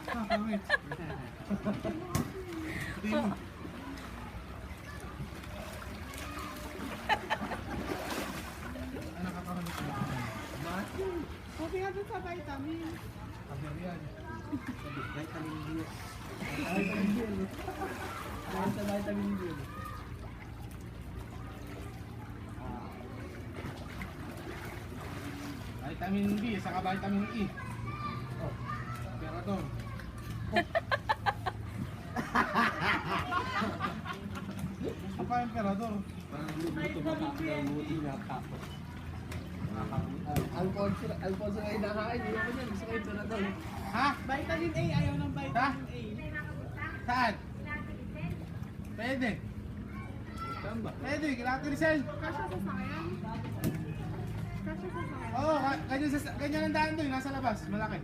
Pangit. Tingin. Ano kakakamit mo? Sabi nga dun sa vitamin. Kaber yan. Vitamin D. Vitamin D. Dahil sa vitamin D. Vitamin B, saka vitamin E. Oh, Perador. Apa yung Perador? Parang lubuto buti nga tapos. Alfonso ay nakain. Hindi ako niyan. Gusto ko yung Perador. Ha? Vitamin A, ayaw ng vitamin A. Saan? Pwede. Tamba. Pwede, kailangan ko Rizal. Kasya sa sayan. Kasya sa sayan. Oo, ganyan ang daan doon, nasa labas, malaki.